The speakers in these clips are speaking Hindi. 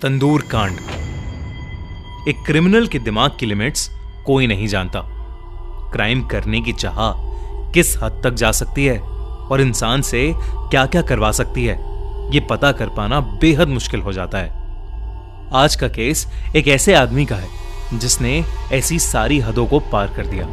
तंदूर कांड। एक क्रिमिनल के दिमाग की लिमिट्स कोई नहीं जानता। क्राइम करने की चाह किस हद तक जा सकती है और इंसान से क्या क्या करवा सकती है, यह पता कर पाना बेहद मुश्किल हो जाता है। आज का केस एक ऐसे आदमी का है जिसने ऐसी सारी हदों को पार कर दिया।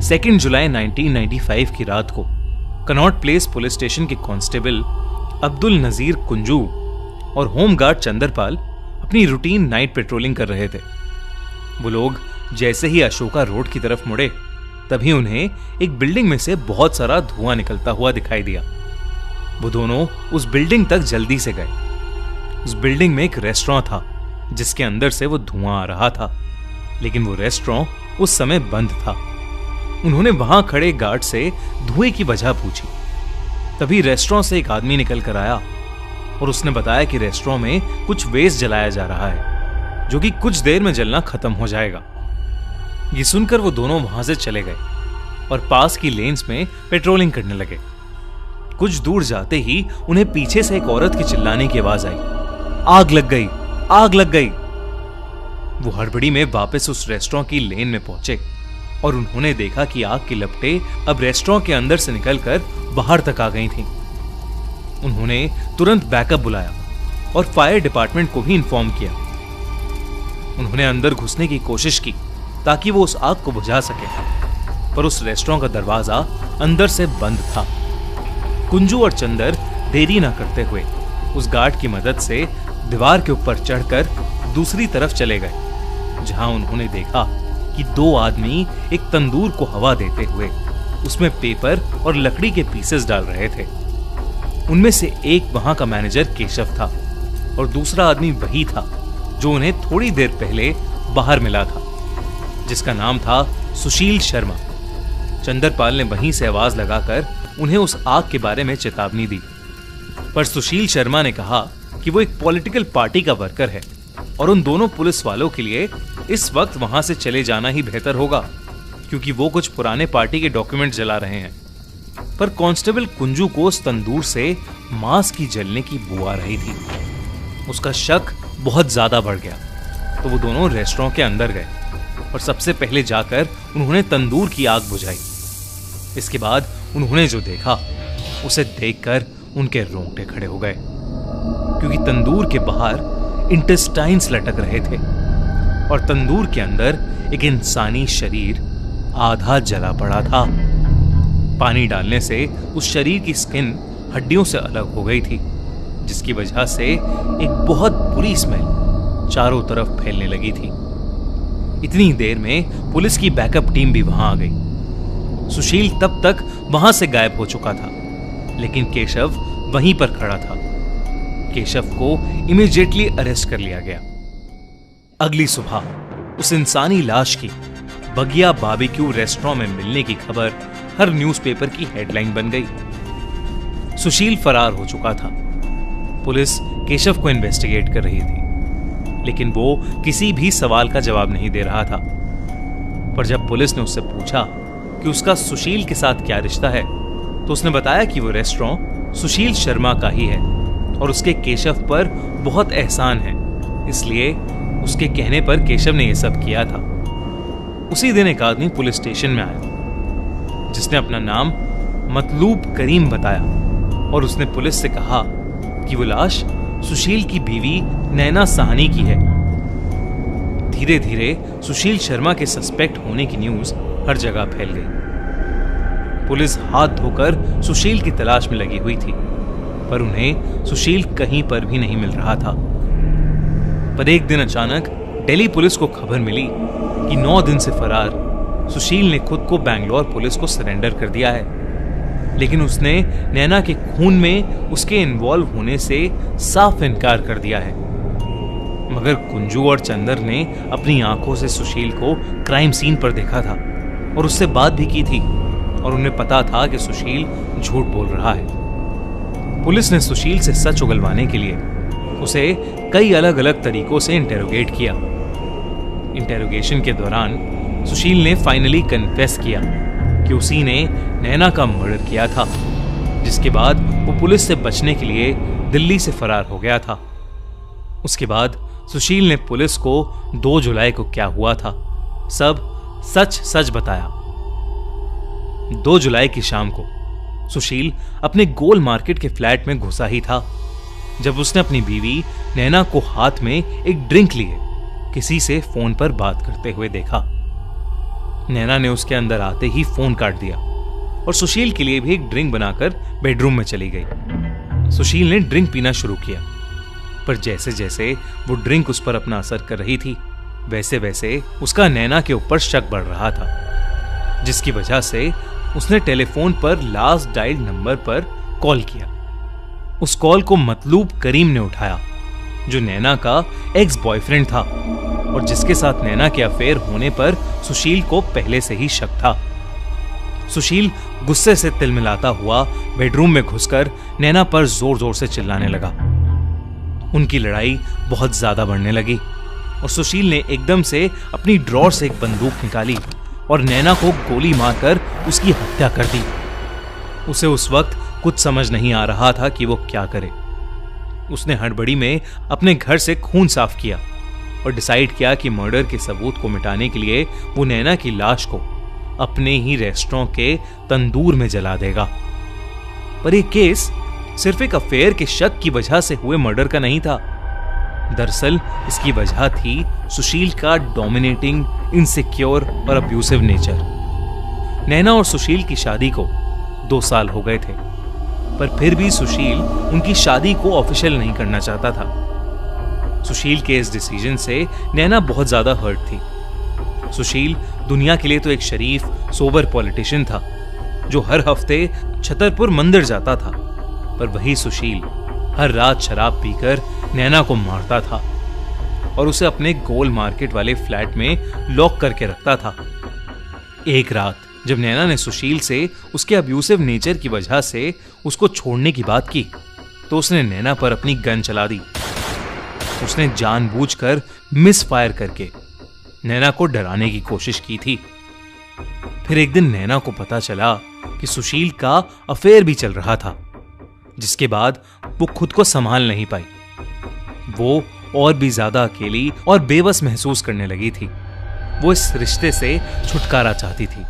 2 जुलाई 1995 की रात को कनॉट प्लेस पुलिस स्टेशन के कांस्टेबल अब्दुल नजीर कुंजू और होमगार्ड चंदरपाल अपनी रूटीन नाइट पेट्रोलिंग कर रहे थे। वो लोग जैसे ही अशोका रोड की तरफ मुड़े तभी उन्हें एक बिल्डिंग में से बहुत सारा धुआं निकलता हुआ दिखाई दिया। वो दोनों उस बिल्डिंग तक जल्दी से गए। उस बिल्डिंग में एक रेस्टोरेंट था जिसके अंदर से वो धुआं आ रहा था, लेकिन वो रेस्टोरेंट उस समय बंद था। उन्होंने वहां खड़े गार्ड से धुएं की वजह पूछी। तभी रेस्टोरेंट से एक आदमी निकल कर आया और उसने बताया कि रेस्टोरेंट में कुछ वेस्ट जलाया जा रहा है जो कि कुछ देर में जलना खत्म हो जाएगा। ये सुनकर वो दोनों वहां से चले गए और पास की लेन्स में पेट्रोलिंग करने लगे। कुछ दूर जाते ही उन्हें पीछे से एक औरत की चिल्लाने की आवाज आई, आग लग गई, आग लग गई। वो हड़बड़ी में वापस उस रेस्टोरेंट की लेन में पहुंचे और उन्होंने देखा कि आग की लपटें अब रेस्टोरेंट के अंदर से निकलकर बाहर तक आ गई थीं। उन्होंने तुरंत बैकअप बुलाया और फायर डिपार्टमेंट को भी इन्फॉर्म किया। उन्होंने अंदर घुसने की कोशिश की ताकि वो उस आग को बुझा सके, पर उस रेस्टोरेंट का दरवाजा अंदर से बंद था। कुंजू और चंदर देरी ना करते हुए उस गार्ड की मदद से दीवार के ऊपर चढ़कर दूसरी तरफ चले गए, जहां उन्होंने देखा कि 2 आदमी एक तंदूर को हवा देते हुए उसमें पेपर और लकड़ी के पीसेस डाल रहे थे। उनमें से एक वहां का मैनेजर केशव था और दूसरा आदमी वही था जो उन्हें थोड़ी देर पहले बाहर मिला था, जिसका नाम था सुशील शर्मा। चंदरपाल ने वहीं से आवाज लगाकर उन्हें उस आग के बारे में चेतावनी दी, पर सुशील शर्मा ने कहा कि वो एक पॉलिटिकल पार्टी का वर्कर है और उन दोनों पुलिस वालों के लिए इस वक्त वहां से चले जाना ही बेहतर होगा, क्योंकि वो कुछ पुराने पार्टी के डॉक्यूमेंट जला रहे हैं। पर कांस्टेबल कुंजू को उस तंदूर से मांस की जलने की बू आ रही थी। उसका शक बहुत ज्यादा बढ़ गया, तो वो दोनों रेस्टोरेंट के अंदर गए और सबसे पहले जाकर उन्होंने तंदूर की आग बुझाई। इसके बाद उन्होंने जो देखा उसे देखकर उनके रोंगटे खड़े हो गए, क्योंकि तंदूर के बाहर इंटेस्टाइन्स लटक रहे थे और तंदूर के अंदर एक इंसानी शरीर आधा जला पड़ा था। पानी डालने से उस शरीर की स्किन हड्डियों से अलग हो गई थी, जिसकी वजह से एक बहुत बुरी स्मेल चारों तरफ फैलने लगी थी। इतनी देर में पुलिस की बैकअप टीम भी वहां आ गई। सुशील तब तक वहां से गायब हो चुका था, लेकिन केशव वहीं पर खड़ा था। केशव को इमीडिएटली अरेस्ट कर लिया गया। अगली सुबह उस इंसानी लाश की बगिया बारबेक्यू रेस्टोरेंट में मिलने की खबर हर न्यूज़पेपर की हेडलाइन बन गई। सुशील फरार हो चुका था। पुलिस केशव को इन्वेस्टिगेट कर रही थी, लेकिन वो किसी भी सवाल का जवाब नहीं दे रहा था। पर जब पुलिस ने उससे पूछा कि उसका सुशील के साथ क्या रिश्ता है, तो उसने बताया कि वो रेस्टोरेंट सुशील शर्मा का ही है और उसके केशव पर बहुत एहसान है, इसलिए उसके कहने पर केशव ने यह सब किया था। उसी दिन एक आदमी पुलिस स्टेशन में आया जिसने अपना नाम मतलूब करीम बताया और उसने पुलिस से कहा कि वो लाश सुशील की बीवी नैना साहनी की है। धीरे धीरे सुशील शर्मा के सस्पेक्ट होने की न्यूज हर जगह फैल गई। पुलिस हाथ धोकर सुशील की तलाश में लगी हुई थी, पर उन्हें सुशील कहीं पर भी नहीं मिल रहा था। पर एक दिन अचानक दिल्ली पुलिस को खबर मिली कि 9 दिन से फरार सुशील ने खुद को बैंगलोर पुलिस को सरेंडर कर दिया है, लेकिन उसने नैना के खून में उसके इन्वॉल्व होने से साफ इनकार कर दिया है। मगर कुंजू और चंदर ने अपनी आंखों से सुशील को क्राइम सीन पर देखा था और उससे बात भी की थी, और उन्हें पता था कि सुशील झूठ बोल रहा है। पुलिस ने सुशील से सच उगलवाने के लिए उसे कई अलग अलग तरीकों से इंटेरोगेट किया। इंटेरोगेशन के दौरान सुशील ने फाइनली कन्फेस किया कि उसी ने नैना का मर्डर किया था, जिसके बाद वो पुलिस से बचने के लिए दिल्ली से फरार हो गया था। उसके बाद सुशील ने पुलिस को 2 जुलाई को क्या हुआ था सब सच सच बताया। 2 जुलाई की शाम को सुशील अपने गोल मार्केट के फ्लैट में घुसा ही था जब उसने अपनी बीवी नैना को हाथ में एक ड्रिंक लिए किसी से फोन पर बात करते हुए देखा। नैना ने उसके अंदर आते ही फोन काट दिया और सुशील के लिए भी एक ड्रिंक बनाकर बेडरूम में चली गई। सुशील ने ड्रिंक पीना शुरू किया, पर जैसे जैसे वो ड्रिंक उस पर अपना असर कर रही थी वैसे वैसे उसका नैना के ऊपर शक बढ़ रहा था, जिसकी वजह से उसने टेलीफोन पर लास्ट डायल्ड नंबर पर कॉल किया। उस कॉल को मतलूब करीम ने उठाया, जो नैना का एक्स बॉयफ्रेंड था और जिसके साथ नैना के अफेयर होने पर सुशील को पहले से ही शक था। सुशील गुस्से से तिलमिलाता हुआ बेडरूम में घुसकर नैना पर जोर जोर से चिल्लाने लगा। उनकी लड़ाई बहुत ज्यादा बढ़ने लगी और सुशील ने एकदम से अपनी ड्रॉर से एक बंदूक निकाली और नैना को गोली मारकर उसकी हत्या कर दी। उसे उस वक्त कुछ समझ नहीं आ रहा था कि वो क्या करे। उसने हड़बड़ी में अपने घर से खून साफ किया और डिसाइड किया कि मर्डर के सबूत को मिटाने के लिए वो नैना की लाश को अपने ही रेस्टोरेंट के तंदूर में जला देगा। पर यह केस सिर्फ एक अफेयर के शक की वजह से हुए मर्डर का नहीं था। दरअसल इसकी वजह थी सुशील का डोमिनेटिंग, इनसिक्योर और अब्यूसिव नेचर। नैना और सुशील की शादी को 2 साल हो गए थे, पर फिर भी सुशील उनकी शादी को ऑफिशियल नहीं करना चाहता था। सुशील के इस डिसीजन से नैना बहुत ज्यादा हर्ट थी। सुशील दुनिया के लिए तो एक शरीफ, सोबर पॉलिटिशियन था जो हर हफ्ते छतरपुर मंदिर जाता था, पर वही सुशील हर रात शराब पीकर नैना को मारता था और उसे अपने गोल मार्केट वाले फ्लैट में लॉक करके रखता था। एक रात जब नैना ने सुशील से उसके अब्यूसिव नेचर की वजह से उसको छोड़ने की बात की, तो उसने नैना पर अपनी गन चला दी। उसने जानबूझकर मिस फायर करके नैना को डराने की कोशिश की थी। फिर एक दिन नैना को पता चला कि सुशील का अफेयर भी चल रहा था, जिसके बाद वो खुद को संभाल नहीं पाई। वो और भी ज्यादा अकेली और बेबस महसूस करने लगी थी। वो इस रिश्ते से छुटकारा चाहती थी,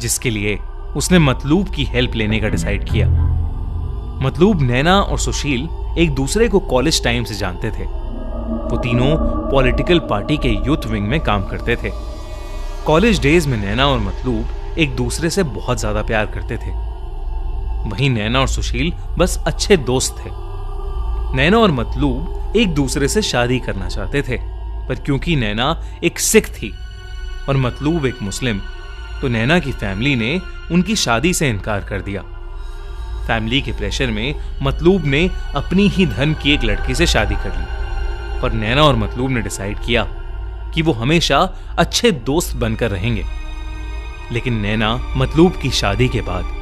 जिसके लिए उसने मतलूब की हेल्प लेने का डिसाइड किया। मतलूब नैना और सुशील एक दूसरे को कॉलेज टाइम से जानते थे। वो तीनों पॉलिटिकल पार्टी के यूथ विंग में काम करते थे। कॉलेज डेज में नैना और मतलूब एक दूसरे से बहुत ज्यादा प्यार करते थे। वहीं नैना और सुशील बस अच्छे दोस्त थे। नैना और मतलूब एक दूसरे से शादी करना चाहते थे, पर क्योंकि नैना एक सिख थी और मतलूब एक मुस्लिम, तो नैना की फैमिली ने उनकी शादी से इनकार कर दिया। फैमिली के प्रेशर में मतलूब ने अपनी ही धर्म की एक लड़की से शादी कर ली, पर नैना और मतलूब ने डिसाइड किया कि वो हमेशा अच्छे दोस्त बनकर रहेंगे। लेकिन नैना मतलूब की शादी के बाद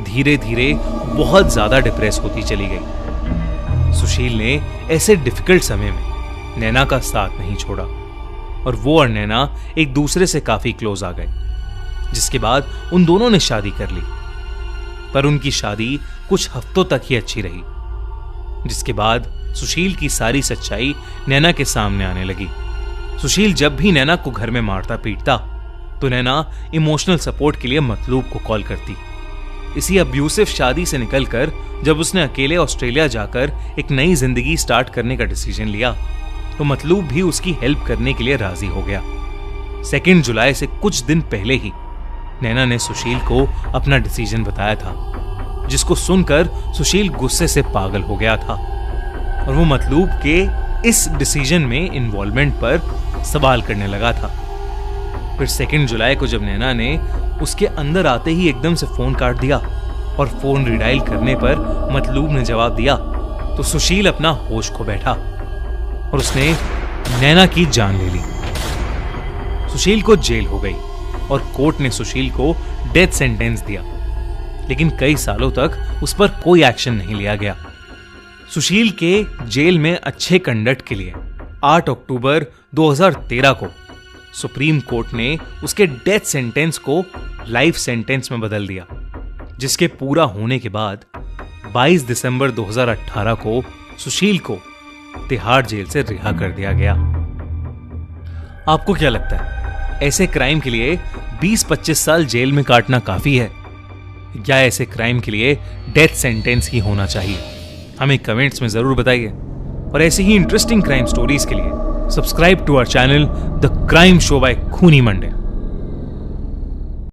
धीरे धीरे बहुत ज्यादा डिप्रेस होती चली गई। सुशील ने ऐसे डिफिकल्ट समय में नैना का साथ नहीं छोड़ा और वो और नैना एक दूसरे से काफी क्लोज आ गए, जिसके बाद उन दोनों ने शादी कर ली। पर उनकी शादी कुछ हफ्तों तक ही अच्छी रही, जिसके बाद सुशील की सारी सच्चाई नैना के सामने आने लगी। सुशील जब भी नैना को घर में मारता पीटता, तो नैना इमोशनल सपोर्ट के लिए मतलूब को कॉल करती। इसी अब्यूसिव शादी से निकलकर जब उसने अकेले ऑस्ट्रेलिया जाकर एक नई जिंदगी स्टार्ट करने का डिसीजन लिया, तो मतलूब भी उसकी हेल्प करने के लिए राजी हो गया। 2 जुलाई से कुछ दिन पहले ही नैना ने सुशील को अपना डिसीजन बताया था, जिसको सुनकर सुशील गुस्से से पागल हो गया था और वो मतलूब के इस डिसीजन में इन्वॉल्वमेंट पर सवाल करने लगा था। फिर 2 जुलाई को जब नैना ने उसके अंदर आते ही एकदम से फोन काट दिया और फोन रिडायल करने पर मतलूब ने जवाब दिया, तो सुशील अपना होश खो बैठा और उसने नैना की जान ले ली। सुशील को जेल हो गई और कोर्ट ने सुशील को डेथ सेंटेंस दिया, लेकिन कई सालों तक उस पर कोई एक्शन नहीं लिया गया। सुशील के जेल में अच्छे कंडक्ट के लिए 8 अक्टूबर 2013 को सुप्रीम कोर्ट ने उसके डेथ सेंटेंस को लाइफ सेंटेंस में बदल दिया, जिसके पूरा होने के बाद 22 दिसंबर 2018 को सुशील को तिहाड़ जेल से रिहा कर दिया गया। आपको क्या लगता है, ऐसे क्राइम के लिए 20-25 साल जेल में काटना काफी है, या ऐसे क्राइम के लिए डेथ सेंटेंस ही होना चाहिए? हमें कमेंट्स में जरूर बताइए। और ऐसी ही इंटरेस्टिंग क्राइम स्टोरीज के लिए subscribe to our channel the crime show by खूनी मंडे।